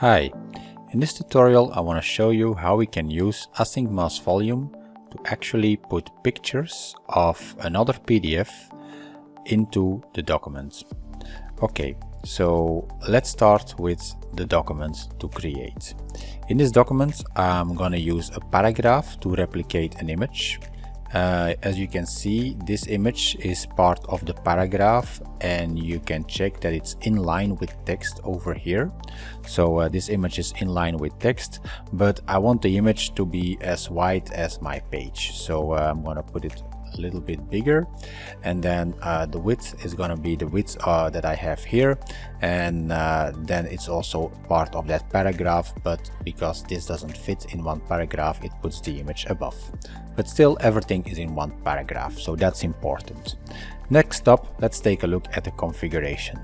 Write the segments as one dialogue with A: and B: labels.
A: Hi, in this tutorial I want to show you how we can use Async mass volume to actually put pictures of another PDF into the document. Okay, so let's start with the document to create. In this document I'm gonna use a paragraph to replicate an image. As you can see, this image is part of the paragraph and you can check that it's in line with text over here. So this image is in line with text, but I want the image to be as wide as my page. So I'm gonna put it a little bit bigger, and then the width is gonna be the width that I have here, and then it's also part of that paragraph, but because this doesn't fit in one paragraph, it puts the image above. But still everything is in one paragraph, so that's important. Next up, let's take a look at the configuration.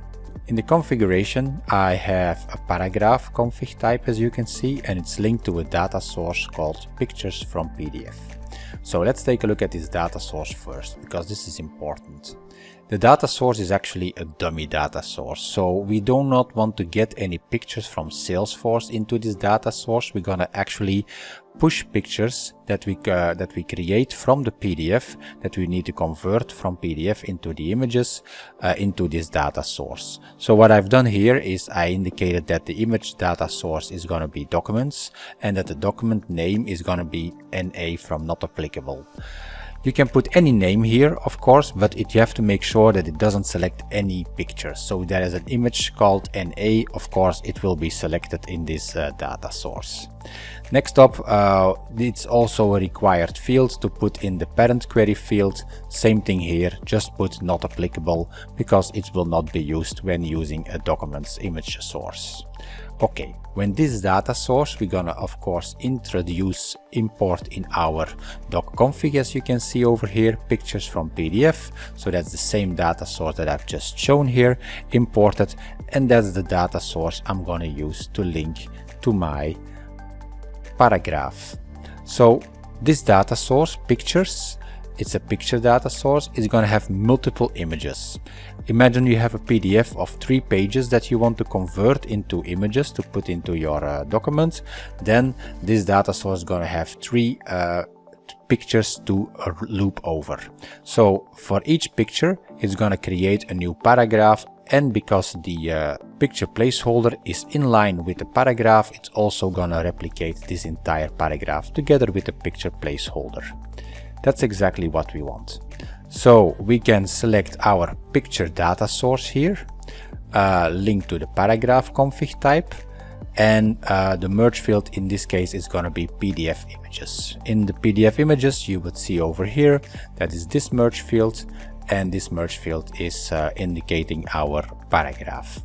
A: In the configuration I have a paragraph config type, as you can see, and it's linked to a data source called pictures from PDF. So let's take a look at this data source first, because this is important. The data source is actually a dummy data source, so we do not want to get any pictures from Salesforce into this data source. We're gonna actually push pictures that we create from the PDF that we need to convert from PDF into the images into this data source. So what I've done here is I indicated that the image data source is going to be documents and that the document name is going to be NA from not applicable. You can put any name here, of course, but you have to make sure that it doesn't select any pictures. So there is an image called NA, of course it will be selected in this data source. Next up, it's also a required field to put in the parent query field. Same thing here, just put not applicable because it will not be used when using a document's image source. Okay, when this data source, we're gonna of course import in our doc config, as you can see over here, pictures from PDF. So that's the same data source that I've just shown here, imported, and that's the data source I'm gonna use to link to my paragraph. So this data source, pictures, it's a picture data source, is going to have multiple images. Imagine you have a PDF of 3 pages that you want to convert into images to put into your document. Then this data source is going to have 3 pictures to loop over. So for each picture it's going to create a new paragraph, and because the picture placeholder is in line with the paragraph, it's also going to replicate this entire paragraph together with the picture placeholder. That's exactly what we want. So we can select our picture data source here, link to the paragraph config type, and the merge field in this case is going to be PDF images. In the PDF images you would see over here that is this merge field, and this merge field is indicating our paragraph.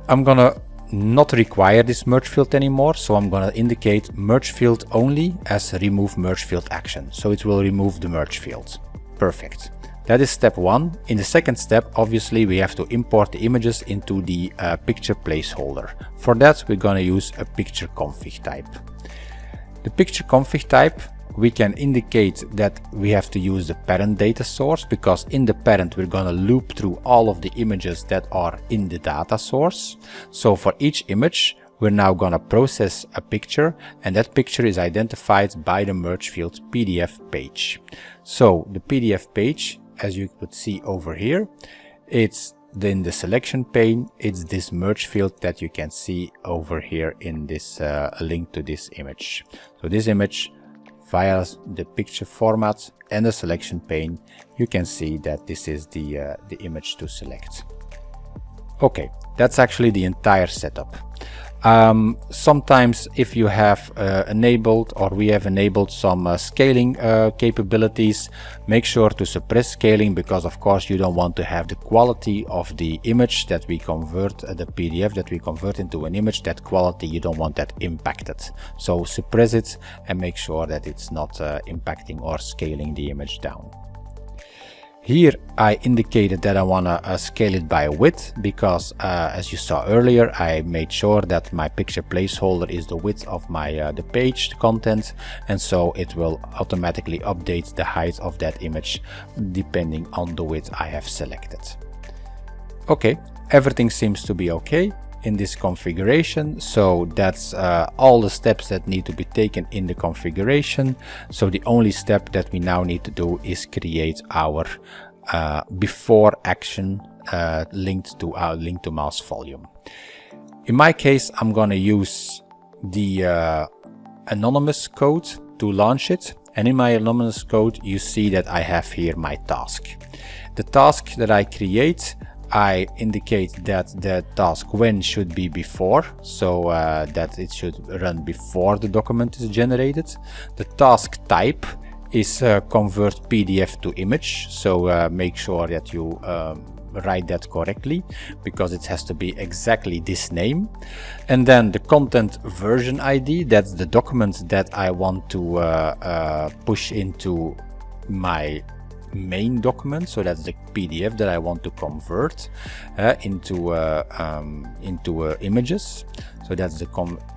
A: I'm gonna not require this merge field anymore, so I'm gonna indicate merge field only as remove merge field action, so it will remove the merge field. Perfect. That is step 1. In the second step, obviously we have to import the images into the picture placeholder. For that we're gonna use a picture config type. The picture config type, we can indicate that we have to use the parent data source, because in the parent we're going to loop through all of the images that are in the data source. So for each image we're now going to process a picture, and that picture is identified by the merge field PDF page. So the PDF page, as you could see over here, it's in the selection pane, it's this merge field that you can see over here in this link to this image. So this image, via the picture format and the selection pane, you can see that this is the image to select. Okay, that's actually the entire setup. Sometimes if you have enabled, or we have enabled some scaling capabilities, make sure to suppress scaling, because of course you don't want to have the quality of the image that we convert, the PDF that we convert into an image, that quality, you don't want that impacted. So suppress it and make sure that it's not impacting or scaling the image down. Here I indicated that I want to scale it by width, because as you saw earlier I made sure that my picture placeholder is the width of my the page content, and so it will automatically update the height of that image depending on the width I have selected. Okay, everything seems to be okay. in this configuration. So that's all the steps that need to be taken in the configuration. So the only step that we now need to do is create our before action linked to our link to mouse volume. In my case, I'm going to use the anonymous code to launch it. And in my anonymous code, you see that I have here my task. The task that I create, I indicate that the task when should be before, so that it should run before the document is generated. The task type is convert PDF to image, so make sure that you write that correctly, because it has to be exactly this name. And then the content version ID, that's the document that I want to push into my main document, so that's the PDF that I want to convert into images. So that's the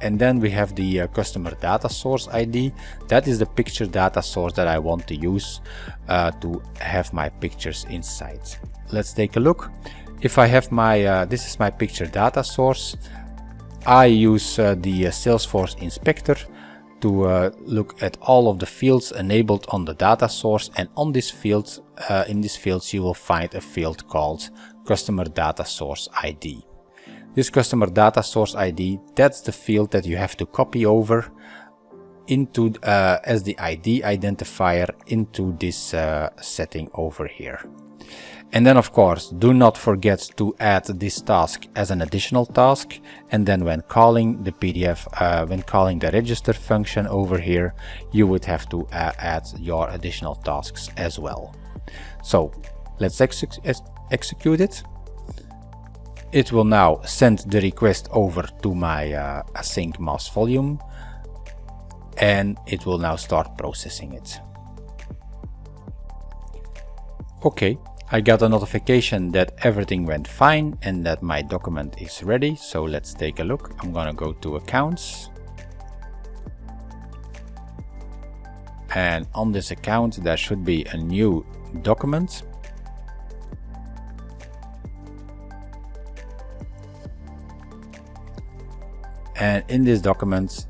A: and then we have the customer data source ID. That is the picture data source that I want to use to have my pictures inside. Let's take a look. If I have my this is my picture data source, I use the Salesforce inspector to look at all of the fields enabled on the data source, and on this field, in these fields you will find a field called customer data source ID. This customer data source ID, that's the field that you have to copy over into as the ID identifier into this setting over here. And then of course, do not forget to add this task as an additional task. And then when calling the PDF, when calling the register function over here, you would have to add your additional tasks as well. So let's execute it. It will now send the request over to my async mouse volume, and it will now start processing it. Okay. I got a notification that everything went fine and that my document is ready. So let's take a look. I'm gonna go to accounts. And on this account, there should be a new document. And in this document,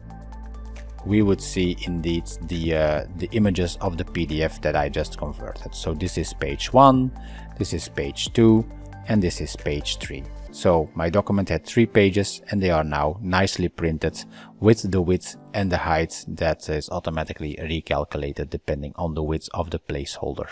A: we would see indeed the images of the PDF that I just converted. So this is page 1, this is page 2, and this is page 3. So my document had 3 pages, and they are now nicely printed with the width and the height that is automatically recalculated depending on the width of the placeholder.